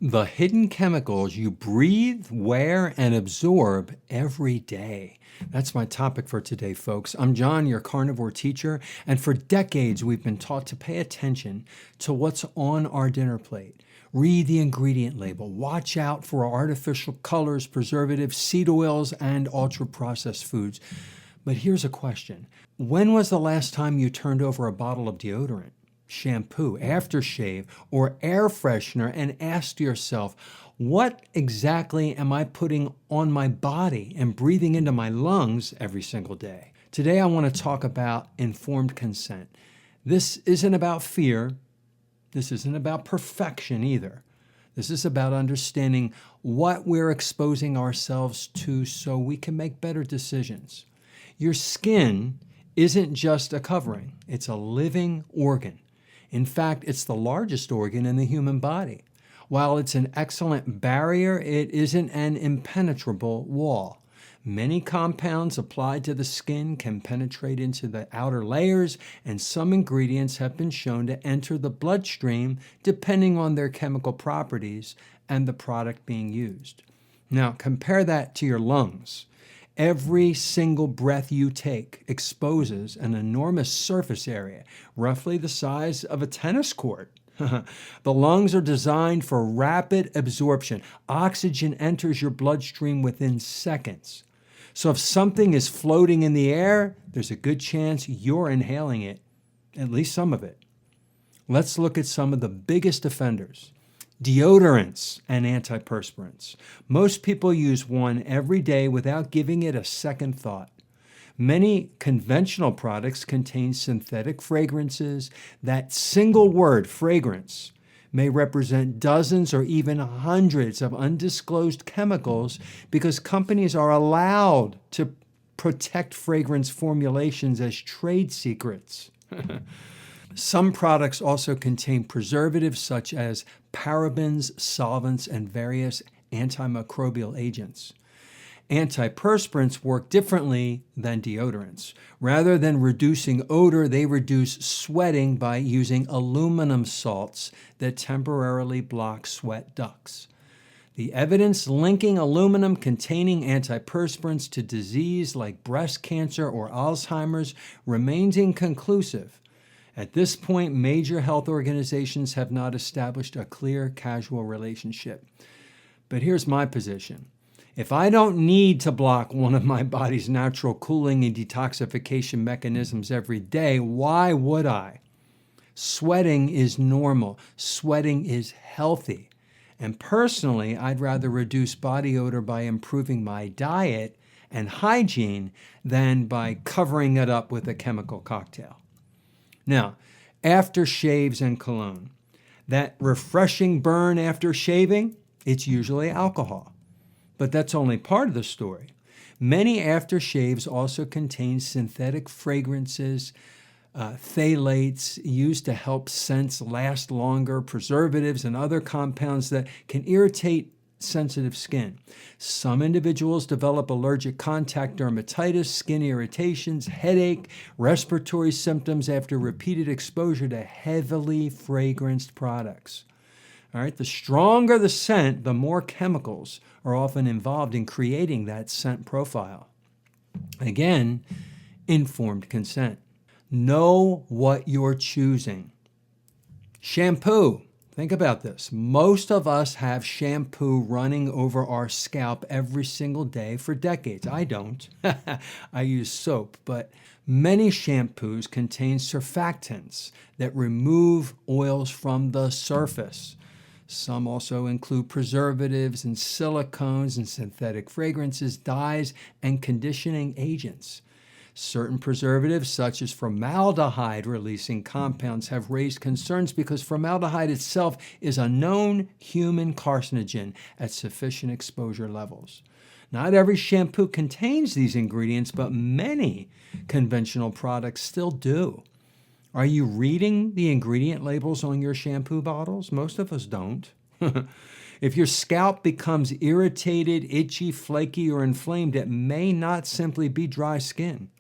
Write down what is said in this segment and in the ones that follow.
The hidden chemicals you breathe, wear, and absorb every day. That's my topic for today, folks. I'm John, your carnivore teacher, and for decades we've been taught to pay attention to what's on our dinner plate. Read the ingredient label. Watch out for artificial colors, preservatives, seed oils, and ultra-processed foods. But here's a question. When was the last time you turned over a bottle of deodorant, shampoo, aftershave, or air freshener and asked yourself, what exactly am I putting on my body and breathing into my lungs every single day? Today I want to talk about informed consent. This isn't about fear. This isn't about perfection either. This is about understanding what we're exposing ourselves to so we can make better decisions. Your skin isn't just a covering. It's a living organ. In fact, it's the largest organ in the human body. While it's an excellent barrier, it isn't an impenetrable wall. Many compounds applied to the skin can penetrate into the outer layers, and some ingredients have been shown to enter the bloodstream depending on their chemical properties and the product being used. Now, compare that to your lungs. Every single breath you take exposes an enormous surface area, roughly the size of a tennis court. The lungs are designed for rapid absorption. Oxygen enters your bloodstream within seconds. So if something is floating in the air, there's a good chance you're inhaling it, at least some of it. Let's look at some of the biggest offenders. Deodorants and antiperspirants. Most people use one every day without giving it a second thought. Many conventional products contain synthetic fragrances. That single word, fragrance, may represent dozens or even hundreds of undisclosed chemicals because companies are allowed to protect fragrance formulations as trade secrets. Some products also contain preservatives such as parabens, solvents, and various antimicrobial agents. Antiperspirants work differently than deodorants. Rather than reducing odor, they reduce sweating by using aluminum salts that temporarily block sweat ducts. The evidence linking aluminum-containing antiperspirants to disease like breast cancer or Alzheimer's remains inconclusive. At this point, major health organizations have not established a clear causal relationship. But here's my position. If I don't need to block one of my body's natural cooling and detoxification mechanisms every day, why would I? Sweating is normal. Sweating is healthy. And personally, I'd rather reduce body odor by improving my diet and hygiene than by covering it up with a chemical cocktail. Now, aftershaves and cologne. That refreshing burn after shaving, it's usually alcohol. But that's only part of the story. Many aftershaves also contain synthetic fragrances, phthalates used to help scents last longer, preservatives, and other compounds that can irritate sensitive skin. Some individuals develop allergic contact dermatitis, skin irritations, headache, respiratory symptoms after repeated exposure to heavily fragranced products. All right, the stronger the scent, the more chemicals are often involved in creating that scent profile. Again, informed consent. Know what you're choosing. Shampoo. Think about this. Most of us have shampoo running over our scalp every single day for decades. I don't. I use soap, but many shampoos contain surfactants that remove oils from the surface. Some also include preservatives and silicones and synthetic fragrances, dyes, and conditioning agents. Certain preservatives, such as formaldehyde-releasing compounds, have raised concerns because formaldehyde itself is a known human carcinogen at sufficient exposure levels. Not every shampoo contains these ingredients, but many conventional products still do. Are you reading the ingredient labels on your shampoo bottles? Most of us don't. If your scalp becomes irritated, itchy, flaky, or inflamed, it may not simply be dry skin.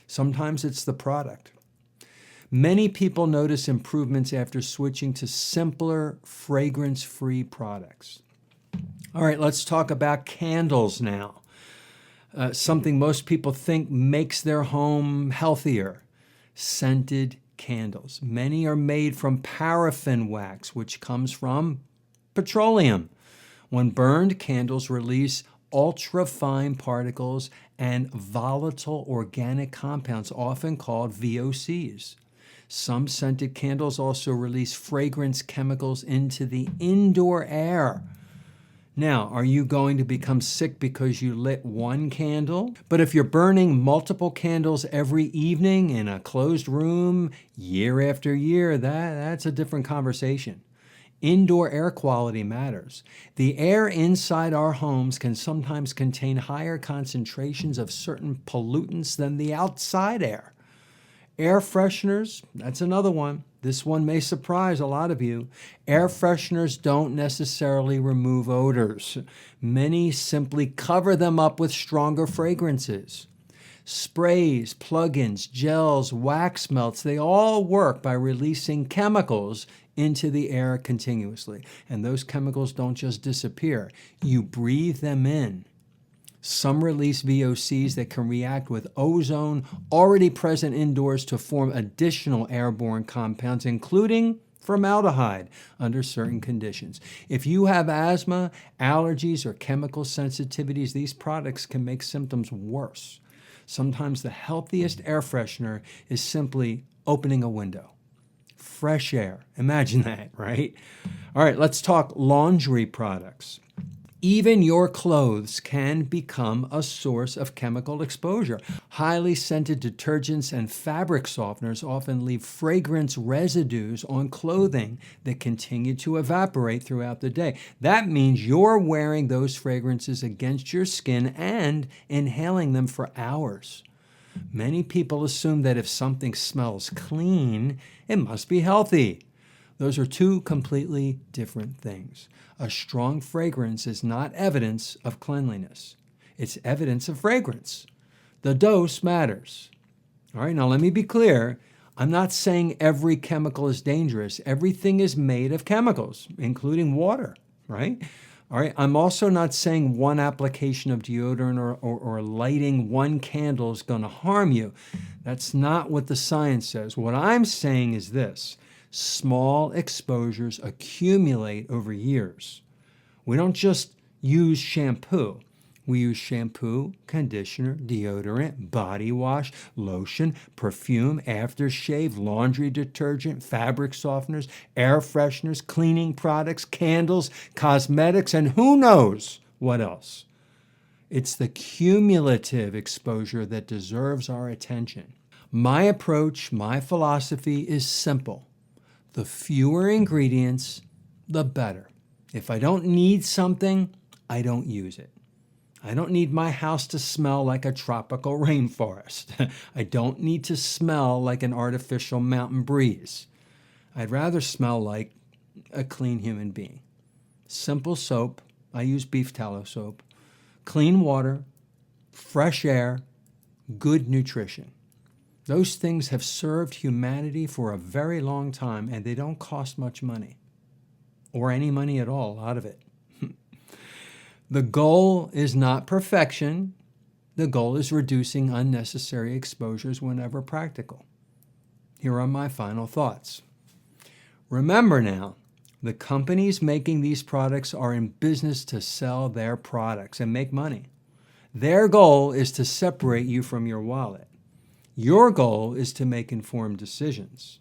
Sometimes it's the product. Many people notice improvements after switching to simpler, fragrance-free products. All right, let's talk about candles now. Something most people think makes their home healthier. Scented candles. Many are made from paraffin wax, which comes from petroleum. When burned, candles release ultrafine particles and volatile organic compounds, often called VOCs. Some scented candles also release fragrance chemicals into the indoor air. Now, are you going to become sick because you lit one candle? But if you're burning multiple candles every evening in a closed room year after year, that's a different conversation. Indoor air quality matters. The air inside our homes can sometimes contain higher concentrations of certain pollutants than the outside air. Air fresheners, that's another one. This one may surprise a lot of you. Air fresheners don't necessarily remove odors. Many simply cover them up with stronger fragrances. Sprays, plug-ins, gels, wax melts, they all work by releasing chemicals into the air continuously. And those chemicals don't just disappear. You breathe them in. Some release VOCs that can react with ozone already present indoors to form additional airborne compounds, including formaldehyde under certain conditions. If you have asthma, allergies, or chemical sensitivities, these products can make symptoms worse. Sometimes the healthiest air freshener is simply opening a window. Fresh air. Imagine that, right? All right, let's talk laundry products. Even your clothes can become a source of chemical exposure. Highly scented detergents and fabric softeners often leave fragrance residues on clothing that continue to evaporate throughout the day. That means you're wearing those fragrances against your skin and inhaling them for hours. Many people assume that if something smells clean, it must be healthy. Those are two completely different things. A strong fragrance is not evidence of cleanliness. It's evidence of fragrance. The dose matters. All right, now let me be clear. I'm not saying every chemical is dangerous. Everything is made of chemicals, including water, right? All right, I'm also not saying one application of deodorant or lighting one candle is going to harm you. That's not what the science says. What I'm saying is this. Small exposures accumulate over years. We don't just use shampoo. We use shampoo, conditioner, deodorant, body wash, lotion, perfume, aftershave, laundry detergent, fabric softeners, air fresheners, cleaning products, candles, cosmetics, and who knows what else. It's the cumulative exposure that deserves our attention. My approach, my philosophy is simple. The fewer ingredients, the better. If I don't need something, I don't use it. I don't need my house to smell like a tropical rainforest. I don't need to smell like an artificial mountain breeze. I'd rather smell like a clean human being. Simple soap. I use beef tallow soap. Clean water, fresh air, good nutrition. Those things have served humanity for a very long time, and they don't cost much money, or any money at all out of it. The goal is not perfection. The goal is reducing unnecessary exposures whenever practical. Here are my final thoughts. Remember now, the companies making these products are in business to sell their products and make money. Their goal is to separate you from your wallet. Your goal is to make informed decisions.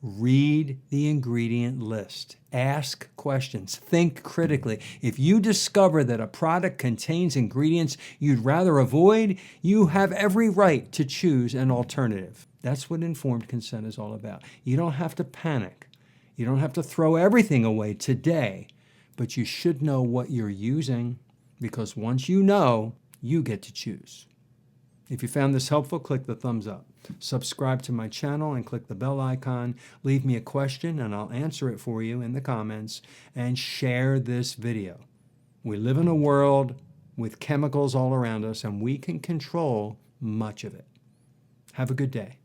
Read the ingredient list. Ask questions. Think critically. If you discover that a product contains ingredients you'd rather avoid, you have every right to choose an alternative. That's what informed consent is all about. You don't have to panic. You don't have to throw everything away today, but you should know what you're using, because once you know, you get to choose. If you found this helpful, click the thumbs up. Subscribe to my channel and click the bell icon. Leave me a question and I'll answer it for you in the comments. And share this video. We live in a world with chemicals all around us, and we can control much of it. Have a good day.